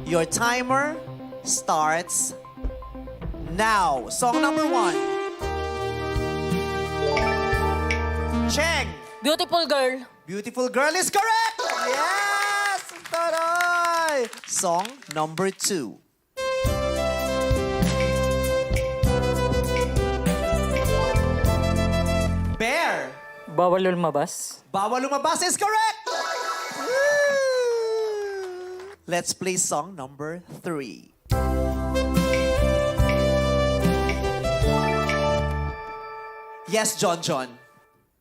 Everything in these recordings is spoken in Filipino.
Your timer starts now. Song number 1. Cheng. Beautiful girl. Beautiful girl is correct! Yes! Taray! Song number 2. Bear. Bawal lumabas. Bawal lumabas is correct! Woo! Let's play song number 3. Yes, John John.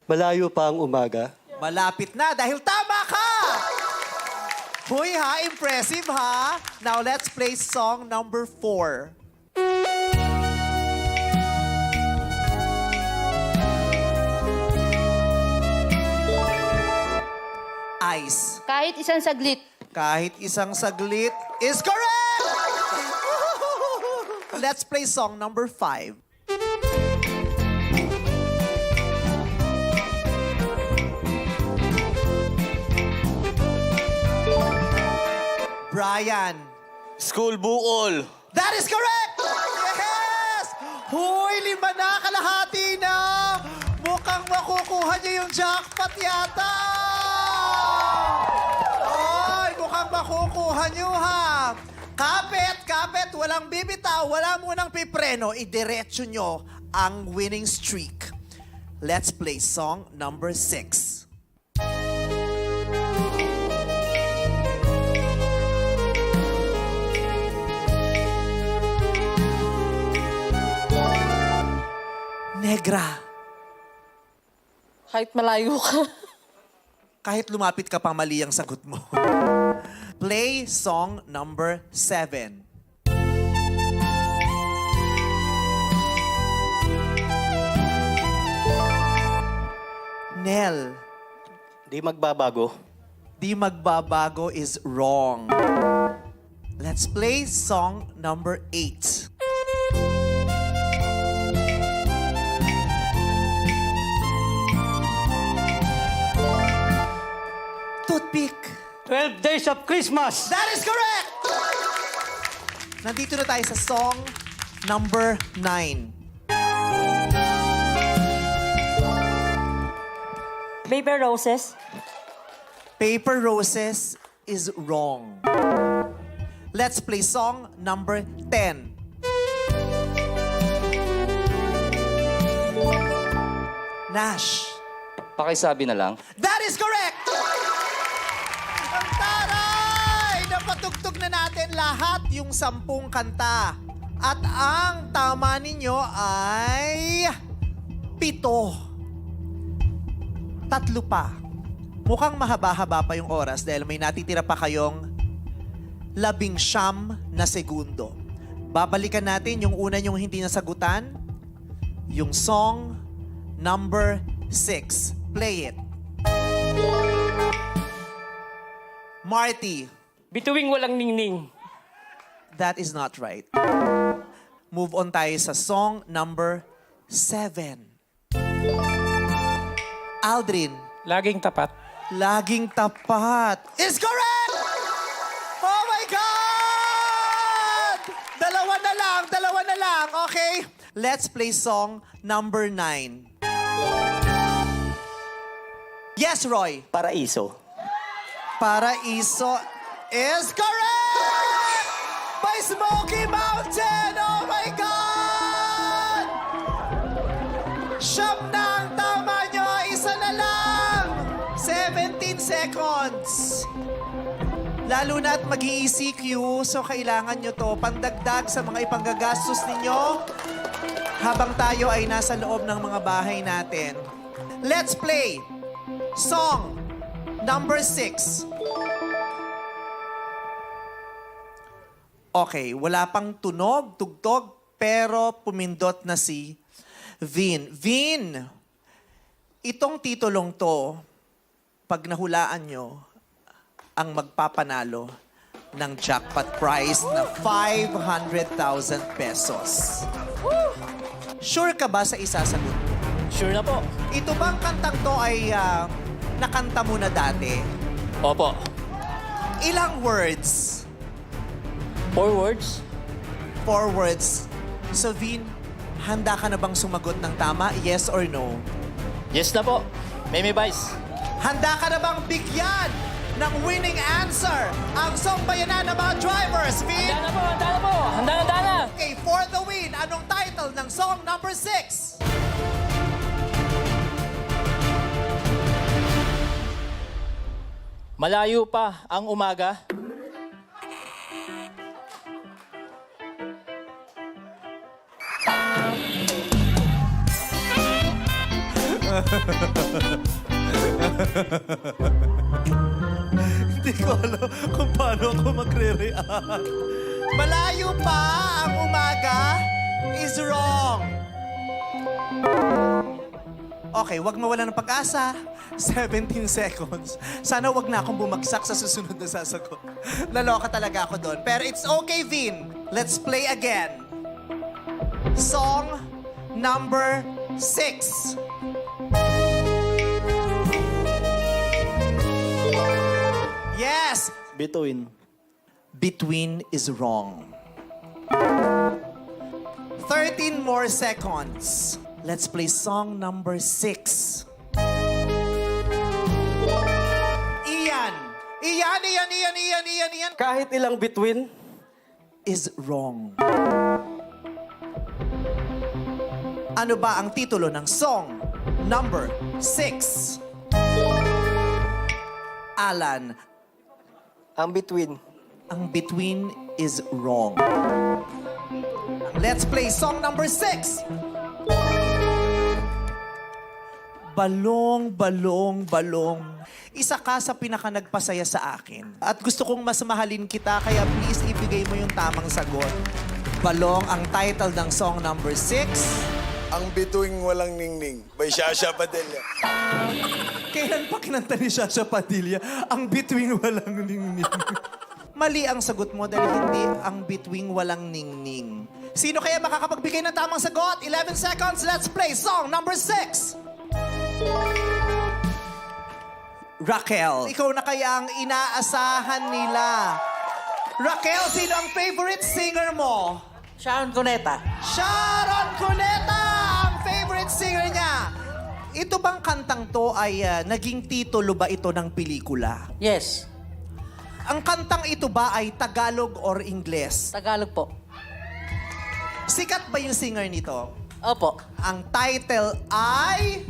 Malayo pa ang umaga. Malapit na dahil tama ka! Huy ha, impressive ha. Now let's play song number 4. Ice. Kahit isang saglit. Kahit isang saglit is correct! Let's play song number 5. Brian. School bukol. That is correct! Yes! Huy, 5 na, kalahati na! Mukhang makukuha niyo yung jackpot yata! Ay, mukhang makukuha niyo ha! Kapit, walang bibitaw, wala munang pipreno, idiretso nyo ang winning streak. Let's play song number 6. Negra. Kahit malayo ka. Kahit lumapit ka pa, mali ang sagot mo. Play song number 7. Nel. Di magbabago. Di magbabago is wrong. Let's play song number 8. Toothpick. 12 Days of Christmas. That is correct! Nandito na tayo sa song number 9. Paper roses. Paper Roses is wrong. Let's play song number 10. Nash. Pakisabi na lang. That is correct! Ang taray! Napatugtog na natin lahat yung 10 kanta. At ang tama ninyo ay 7. 3 pa. Mukhang mahaba-haba pa yung oras dahil may natitira pa kayong 19 na segundo. Babalikan natin yung una yung hindi nasagutan. Yung song number 6. Play it. Marty. Bituing walang ningning. That is not right. Move on tayo sa song number 7. Aldrin. Laging tapat. Laging tapat. Is correct! Oh my God! Dalawa na lang. Okay? Let's play song number 9. Yes, Roy. Paraiso. Paraiso is correct! By Smoky Mountain! Oh my God! Siyam na ang tama nyo. Isa na lang. 17 seconds. Lalo na't mag-ECQ, so kailangan nyo to pandagdag sa mga ipanggagastos ninyo habang tayo ay nasa loob ng mga bahay natin. Let's play song number 6. Okay, wala pang tunog, tugtog, pero pumindot na si Vin. Vin, itong titulong to, pag nahulaan nyo, ang magpapanalo ng jackpot prize na 500,000 pesos. Sure ka ba sa isasagot? Sure na po. Ito bang kantang to ay nakanta mo na dati? Opo. Ilang words? 4 words. 4 words. So, Vin, handa ka na bang sumagot ng tama? Yes or no? Yes na po. Meme Vice. Handa ka na bang bigyan ng winning answer ang Songbayanan ng mga drivers, Vin? Handa na po, handa na po. Handa na. Okay, for the win, anong title ng song number 6? Malayo pa ang umaga. Hindi ko alam kung paano ako magre-react. Malayo pa ang umaga is wrong. Okay, wag mawala ng pag-asa. 17 seconds. Sana wag na akong bumagsak sa susunod na sasagot. Naloka talaga ako doon. Pero it's okay, Vin. Let's play again. Song number 6. Yes! Between. Between is wrong. 13 more seconds. Let's play song number 6. Ian. Kahit ilang between, Is wrong. Ano ba ang titulo ng song number 6? Alan, ang between. ang between is wrong. Let's play song number 6. Balong, balong, balong. Isa ka sa pinaka nagpasaya sa akin. At gusto kong mas mahalin kita, kaya please ibigay mo yung tamang sagot. Balong ang title ng song number 6. Ang bituing walang ningning by Shasha Padilla. Kailan pa kinanta ni Shasha Padilla ang between walang ningning? Mali ang sagot mo dahil hindi ang between walang ningning. Sino kaya makakapagbigay ng tamang sagot? 11 seconds, let's play song number 6. Raquel, ikaw na kaya ang inaasahan nila. Raquel, sino ang favorite singer mo? Sharon Cuneta. Sharon Cuneta ang favorite singer niya. Ito bang kantang to ay naging titulo ba ito ng pelikula? Yes. Ang kantang ito ba ay Tagalog or Ingles? Tagalog po. Sikat ba yung singer nito? Opo. Ang title ay...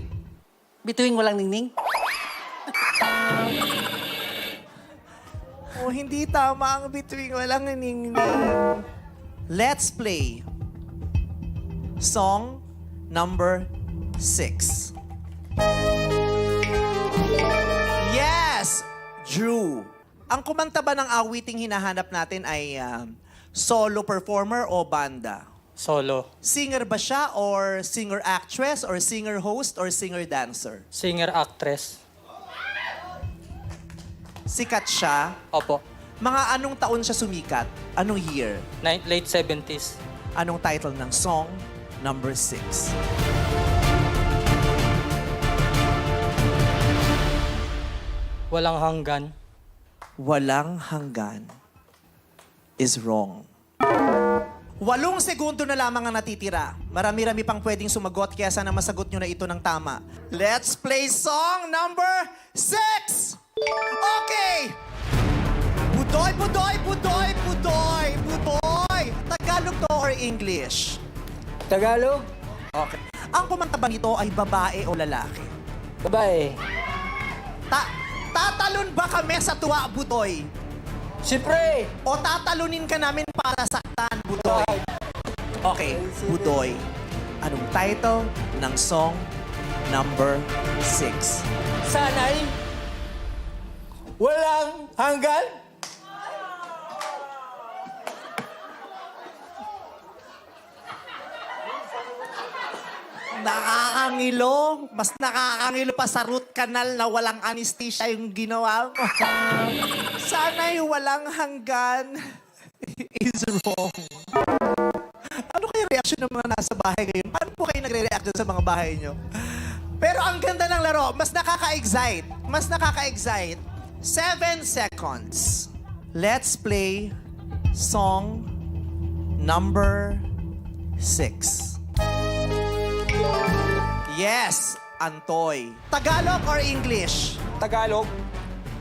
Bituing walang ningning. Oh, hindi tama ang between walang ningning. Let's play song number 6. Yes! Drew. Ang kumanta ba ng awiting hinahanap natin ay solo performer o banda? Solo. Singer ba siya or singer-actress or singer-host or singer-dancer? Singer-actress. Sikat siya. Opo. Mga anong taon siya sumikat? Anong year? Late 70s. Anong title ng song number 6? Walang hanggan. Walang hanggan is wrong. 8 segundo na lamang ang natitira. Marami-rami pang pwedeng sumagot, kaya sana masagot nyo na ito ng tama. Let's play song number 6! Okay! Budoy, budoy, budoy, budoy, budoy! Tagalog to or English? Tagalog? Okay. Ang kumanta ba nito ay babae o lalaki? Babae. Tatalon ba kami sa tuwa, budoy? Siyempre. O tatalunin ka namin para saktan, Budoy? Okay, Budoy. Anong title ng song number 6? Sana'y walang hanggan. Nakakangilo. Mas nakakangilo pa sa root canal na walang anesthesia yung ginawa mo. Sana'y walang hanggan is wrong. Ano kayo reaction ng mga nasa bahay ngayon? Paano po kayo nagre-react dun sa mga bahay nyo? Pero ang ganda ng laro, mas nakaka-excite. Mas nakaka-excite. 7 seconds. Let's play song number 6. Yes, Antoy. Tagalog or English? Tagalog.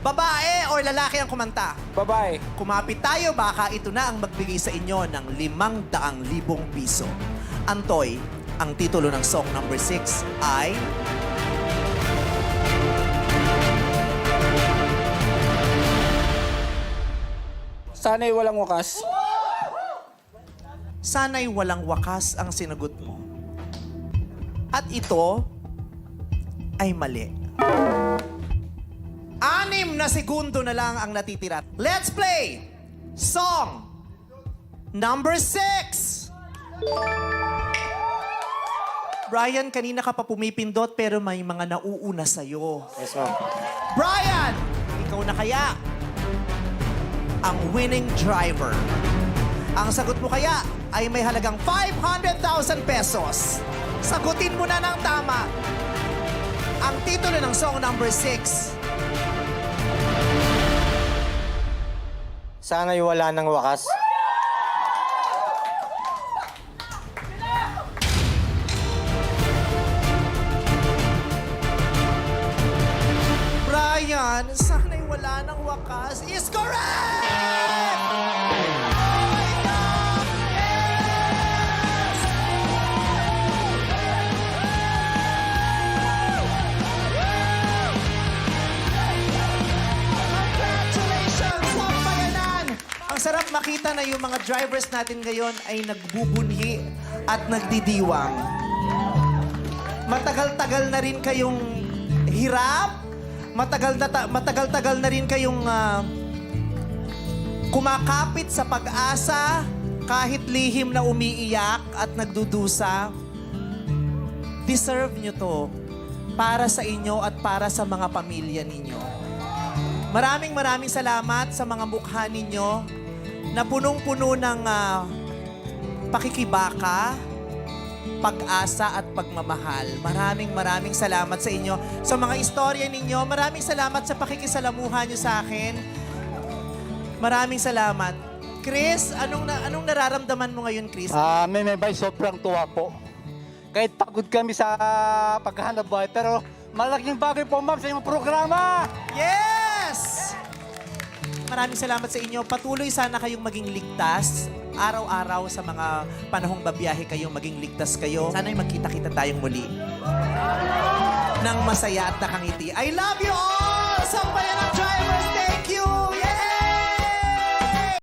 Babae or lalaki ang kumanta? Babae. Kumapit tayo, baka ito na ang magbigay sa inyo ng 500,000 piso. Antoy, ang titulo ng song number 6 ay... Sana'y walang wakas. Sana'y walang wakas ang sinagot mo. At ito ay mali. 6 na segundo na lang ang natitira. Let's play song number 6. Brian, kanina ka pa pumipindot pero may mga nauuna sa'yo. Yes, ma'am. Brian, ikaw na kaya ang winning driver. Ang sagot mo kaya ay may halagang 500,000 pesos. Sagutin mo na ng tama. Ang titulo ng song number 6. Sana'y wala ng wakas. Brian, sana'y wala ng wakas is correct! Oh my God! Yes! Congratulations, Sampayanan! Ang sarap makita na yung mga drivers natin ngayon ay nagbubunyi at nagdidiwang. Matagal-tagal na rin kayong hirap. Matagal-tagal na rin kayong kumakapit sa pag-asa kahit lihim na umiiyak at nagdudusa. Deserve nyo to para sa inyo at para sa mga pamilya ninyo. Maraming salamat sa mga mukha ninyo na punong-puno ng pakikibaka, pag-asa at pagmamahal. Maraming salamat sa inyo. Sa mga istorya ninyo, maraming salamat sa pakikisalamuha nyo sa akin. Maraming salamat. Chris, anong nararamdaman mo ngayon, Chris? May sobrang tuwa po. Kahit pagod kami sa paghahanap buhay, pero malaking bagay po, ma'am, sa inyong programa. Yes! Maraming salamat sa inyo. Patuloy sana kayong maging ligtas. Araw-araw sa mga panahong babiyahe kayong maging ligtas kayo. Sana'y magkita-kita tayong muli. Nang masaya at nakangiti. I love you all! Sampayan ng drivers! Thank you!